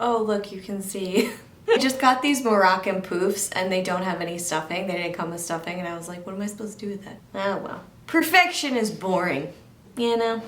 Oh, look, you can see. I just got these Moroccan poofs and they don't have any stuffing. They didn't come with stuffing and I was like, what am I supposed to do with that? Oh well. Perfection is boring, you know?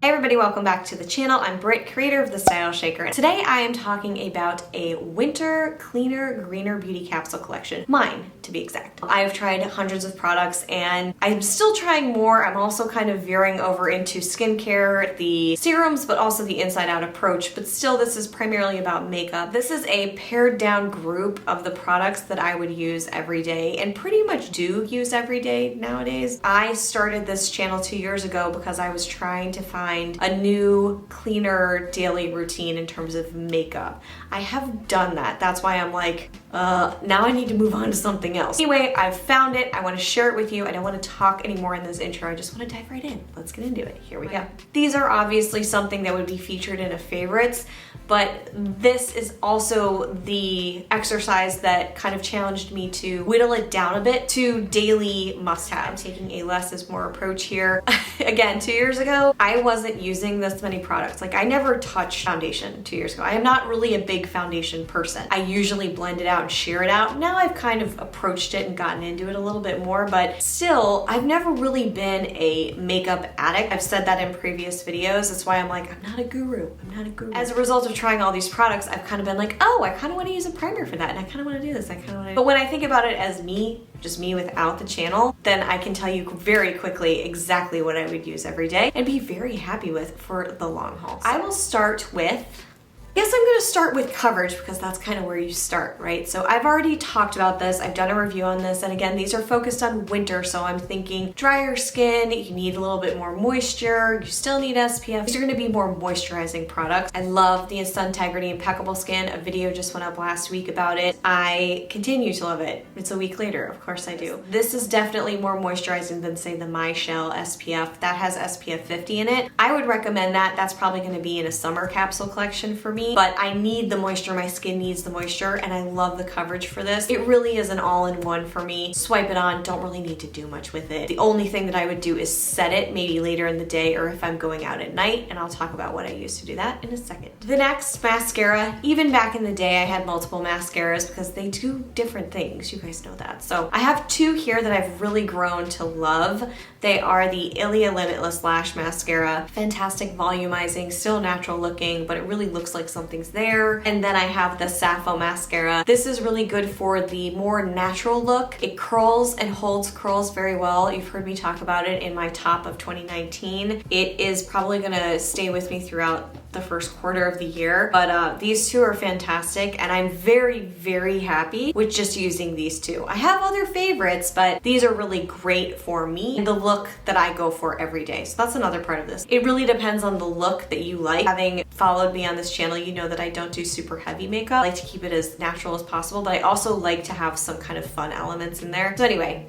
Hey everybody, welcome back to the channel. I'm Britt, creator of the StyleShaker. Today I am talking about a winter cleaner, greener beauty capsule collection. Mine, to be exact. I've tried hundreds of products and I'm still trying more. I'm also kind of veering over into skincare, the serums, but also the inside out approach. But still, this is primarily about makeup. This is a pared down group of the products that I would use every day and pretty much do use every day nowadays. I started this channel 2 years ago because I was trying to find a new, cleaner daily routine in terms of makeup. I have done that. That's why I'm like, now I need to move on to something else. Anyway, I've found it. I want to share it with you. I don't want to talk anymore in this intro. I just want to dive right in. Let's get into it. Here we go. These are obviously something that would be featured in a favorites, but this is also the exercise that kind of challenged me to whittle it down a bit to daily must-have. I'm taking a less is more approach here. Again, 2 years ago, I wasn't using this many products. Like, I never touched foundation 2 years ago. I am not really a big foundation person. I usually blend it out and sheer it out. Now I've kind of approached it and gotten into it a little bit more, but still, I've never really been a makeup addict. I've said that in previous videos. That's why I'm like, I'm not a guru. I'm not a guru. As a result of trying all these products, I've kind of been like, oh, I kind of want to use a primer for that, and I kind of want to do this. I kind of want to. But when I think about it as me, just me without the channel, then I can tell you very quickly exactly what I would use every day and be very happy with for the long haul. So I will start with, I guess I'm gonna start with coverage because that's kind of where you start, right? So I've already talked about this, I've done a review on this, and again, these are focused on winter, so I'm thinking drier skin, you need a little bit more moisture, you still need SPF. These are gonna be more moisturizing products. I love the Sun Integrity Impeccable Skin. A video just went up last week about it. I continue to love it. It's a week later, of course I do. This is definitely more moisturizing than, say, the MyChelle SPF. That has SPF 50 in it. I would recommend that. That's probably gonna be in a summer capsule collection for me. But I need the moisture, my skin needs the moisture, and I love the coverage for this. It really is an all-in-one for me. Swipe it on, don't really need to do much with it. The only thing that I would do is set it maybe later in the day or if I'm going out at night, and I'll talk about what I use to do that in a second. The next, mascara. Even back in the day, I had multiple mascaras because they do different things. You guys know that. So I have two here that I've really grown to love. They are the Ilia Limitless Lash Mascara. Fantastic volumizing, still natural looking, but it really looks like something's there. And then I have the Sappho mascara. This is really good for the more natural look. It curls and holds curls very well. You've heard me talk about it in my top of 2019. It is probably gonna stay with me throughout the first quarter of the year, but these two are fantastic, and I'm very, very happy with just using these two. I have other favorites, but these are really great for me and the look that I go for every day. So that's another part of this. It really depends on the look that you like. Having followed me on this channel, you know that I don't do super heavy makeup. I like to keep it as natural as possible, but I also like to have some kind of fun elements in there. So anyway,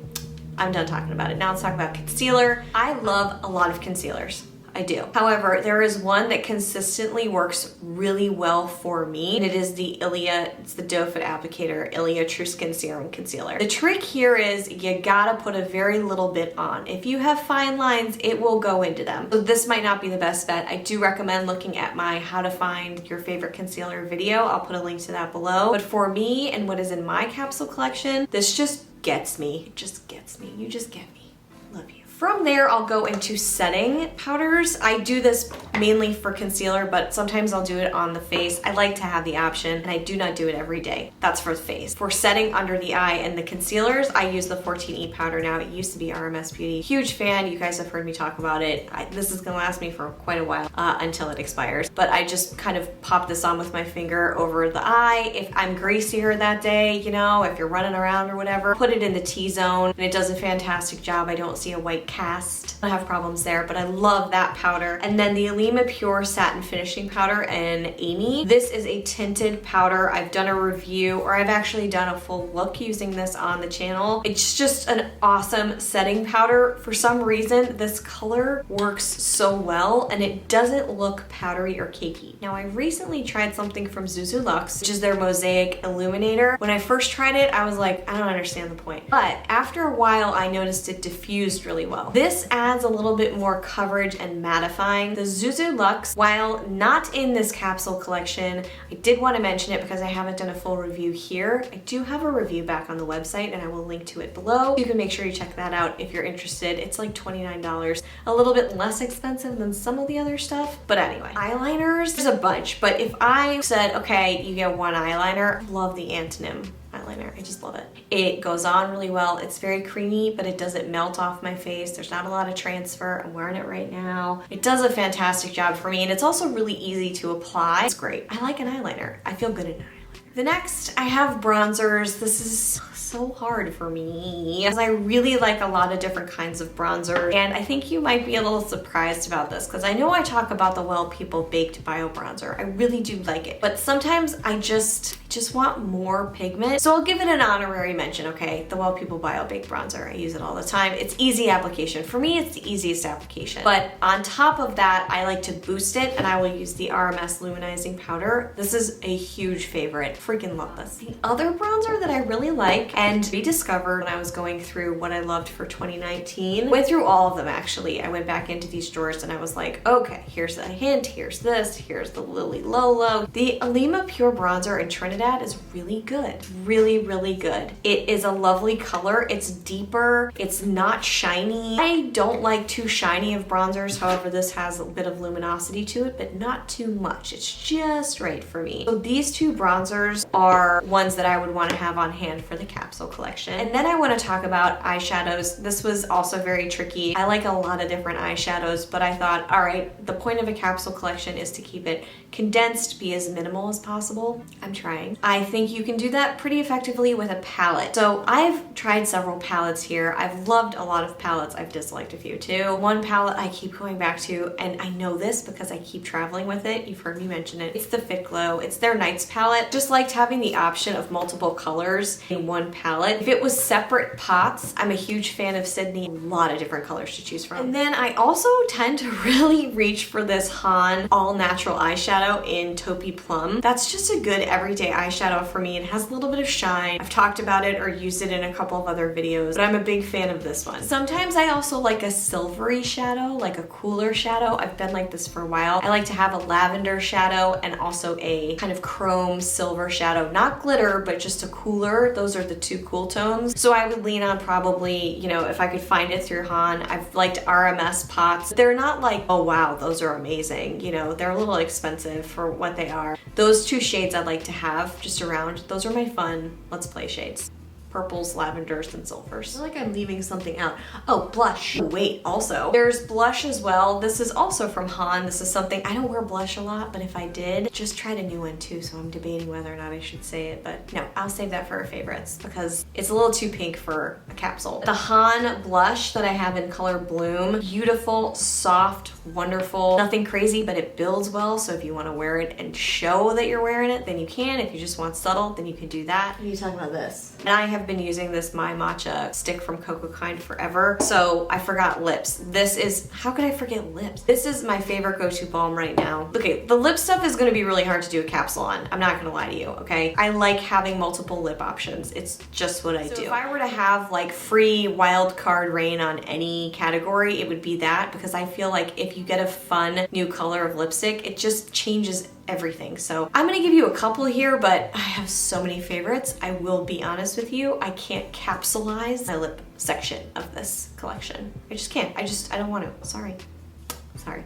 I'm done talking about it. Now let's talk about concealer. I love a lot of concealers. I do. However, there is one that consistently works really well for me, and it is the Ilia, it's the doe foot applicator, Ilia True Skin Serum Concealer. The trick here is you gotta put a very little bit on. If you have fine lines, it will go into them. So this might not be the best bet. I do recommend looking at my how to find your favorite concealer video. I'll put a link to that below. But for me and what is in my capsule collection, this just gets me. It just gets me. You just get me. Love you. From there, I'll go into setting powders. I do this mainly for concealer, but sometimes I'll do it on the face. I like to have the option, and I do not do it every day. That's for the face. For setting under the eye and the concealers, I use the 14E powder now. It used to be RMS Beauty. Huge fan. You guys have heard me talk about it. This is gonna last me for quite a while until it expires. But I just kind of pop this on with my finger over the eye. If I'm greasier that day, you know, if you're running around or whatever, put it in the T-zone, and it does a fantastic job. I don't see a white cast. I have problems there, but I love that powder. And then the Alima Pure Satin Finishing Powder in Amy. This is a tinted powder. I've done a review, or I've actually done a full look using this on the channel. It's just an awesome setting powder. For some reason, this color works so well, and it doesn't look powdery or cakey. Now, I recently tried something from Zuzu Luxe, which is their Mosaic Illuminator. When I first tried it, I was like, I don't understand the point. But after a while, I noticed it diffused really well. well. This adds a little bit more coverage and mattifying. The Zuzu Luxe, while not in this capsule collection, I did want to mention it because I haven't done a full review here. I do have a review back on the website and I will link to it below. You can make sure you check that out if you're interested. It's like $29, a little bit less expensive than some of the other stuff. But anyway, eyeliners, there's a bunch, but if I said, okay, you get one eyeliner, I love the Antonym eyeliner. I just love it. It goes on really well. It's very creamy, but it doesn't melt off my face. There's not a lot of transfer. I'm wearing it right now. It does a fantastic job for me, and it's also really easy to apply. It's great. I like an eyeliner. I feel good in an eyeliner. The next, I have bronzers. This is so hard for me because I really like a lot of different kinds of bronzers, and I think you might be a little surprised about this because I know I talk about the Well People Baked Bio Bronzer. I really do like it, but sometimes I just want more pigment. So I'll give it an honorary mention, okay? The Well People Bio Baked Bronzer. I use it all the time. It's easy application. For me, it's the easiest application. But on top of that, I like to boost it, and I will use the RMS Luminizing Powder. This is a huge favorite. Freaking love this. The other bronzer that I really like and rediscovered when I was going through what I loved for 2019, went through all of them actually. I went back into these drawers and I was like, okay, here's a hint, here's this, here's the Lily Lolo. The Alima Pure Bronzer in Trinadad is really good. Really, really good. It is a lovely color. It's deeper. It's not shiny. I don't like too shiny of bronzers. However, this has a bit of luminosity to it, but not too much. It's just right for me. So these two bronzers are ones that I would want to have on hand for the capsule collection. And then I want to talk about eyeshadows. This was also very tricky. I like a lot of different eyeshadows, but I thought, all right, the point of a capsule collection is to keep it condensed, be as minimal as possible. I'm trying. I think you can do that pretty effectively with a palette. So I've tried several palettes here. I've loved a lot of palettes. I've disliked a few too. One palette I keep going back to, and I know this because I keep traveling with it. You've heard me mention it. It's the Fitglow. It's their Nights palette. Just liked having the option of multiple colors in one palette. If it was separate pots, I'm a huge fan of Sydney. A lot of different colors to choose from. And then I also tend to really reach for this Han all natural eyeshadow in Taupey Plum. That's just a good everyday eyeshadow for me. It has a little bit of shine. I've talked about it or used it in a couple of other videos, but I'm a big fan of this one. Sometimes I also like a silvery shadow, like a cooler shadow. I've been like this for a while. I like to have a lavender shadow and also a kind of chrome silver shadow. Not glitter, but just a cooler. Those are the two cool tones. So I would lean on probably, you know, if I could find it through Han. I've liked RMS pots. They're not like, oh wow, those are amazing. You know, they're a little expensive for what they are. Those two shades I'd like to have just around. Those are my fun Let's Play shades. Purples, lavenders, and silvers. I feel like I'm leaving something out. Oh, blush. Wait, also, there's blush as well. This is also from Han. This is something, I don't wear blush a lot, but if I did, just tried a new one too, so I'm debating whether or not I should say it, but no, I'll save that for our favorites because it's a little too pink for a capsule. The Han blush that I have in color Bloom, beautiful, soft, wonderful, nothing crazy, but it builds well, so if you want to wear it and show that you're wearing it, then you can. If you just want subtle, then you can do that. What are you talking about this? And I have been using this My Matcha stick from Coco Kind forever, so I forgot lips. This is, how could I forget lips? This is my favorite go-to balm right now. Okay, the lip stuff is gonna be really hard to do a capsule on. I'm not gonna lie to you, okay? I like having multiple lip options. It's just what I do. If I were to have like free wild card reign on any category, it would be that, because I feel like if you get a fun new color of lipstick, it just changes everything. So I'm gonna give you a couple here, but I have so many favorites. I will be honest with you, I can't capsulize my lip section of this collection. I just can't. I don't want to. Sorry.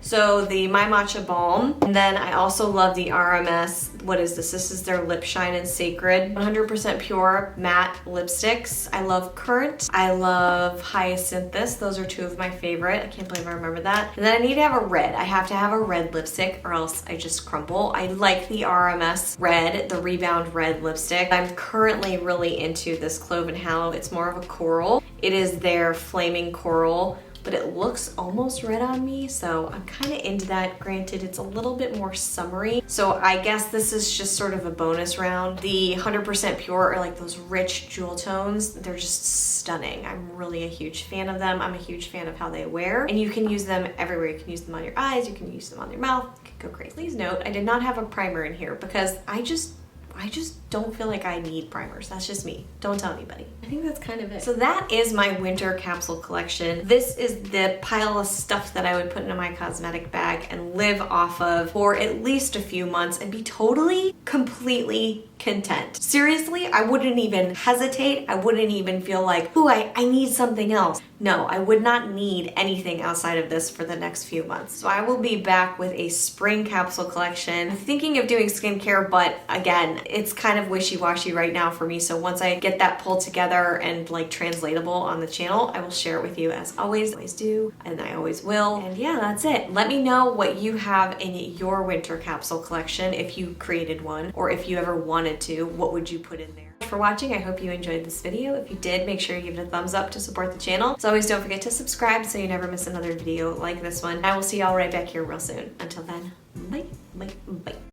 So the My Matcha Balm, and then I also love the RMS, what is this? This is their Lip Shine and Sacred 100% pure matte lipsticks. I love Current. I love Hyacinthus. Those are two of my favorite. I can't believe I remember that. And then I need to have a red. I have to have a red lipstick or else I just crumble. I like the RMS red, the Rebound Red lipstick. I'm currently really into this Clove and Hallow. It's more of a coral. It is their Flaming Coral, but it looks almost red on me, so I'm kind of into that. Granted, it's a little bit more summery, so I guess this is just sort of a bonus round. The 100% pure are like those rich jewel tones. They're just stunning. I'm really a huge fan of them. I'm a huge fan of how they wear, and you can use them everywhere. You can use them on your eyes, you can use them on your mouth, you can go crazy. Please note, I did not have a primer in here because I just I just don't feel like I need primers. That's just me. Don't tell anybody. I think that's kind of it. So that is my winter capsule collection. This is the pile of stuff that I would put into my cosmetic bag and live off of for at least a few months and be totally, completely content. Seriously, I wouldn't even hesitate. I wouldn't even feel like, ooh, I need something else. No, I would not need anything outside of this for the next few months. So I will be back with a spring capsule collection. I'm thinking of doing skincare, but again, it's kind of wishy-washy right now for me. So once I get that pulled together and like translatable on the channel, I will share it with you as always. I always do, and I always will. And yeah, that's it. Let me know what you have in your winter capsule collection, if you created one, or if you ever wanted to, what would you put in there? For watching. I hope you enjoyed this video. If you did, make sure you give it a thumbs up to support the channel. As always, don't forget to subscribe so you never miss another video like this one. I will see y'all right back here real soon. Until then,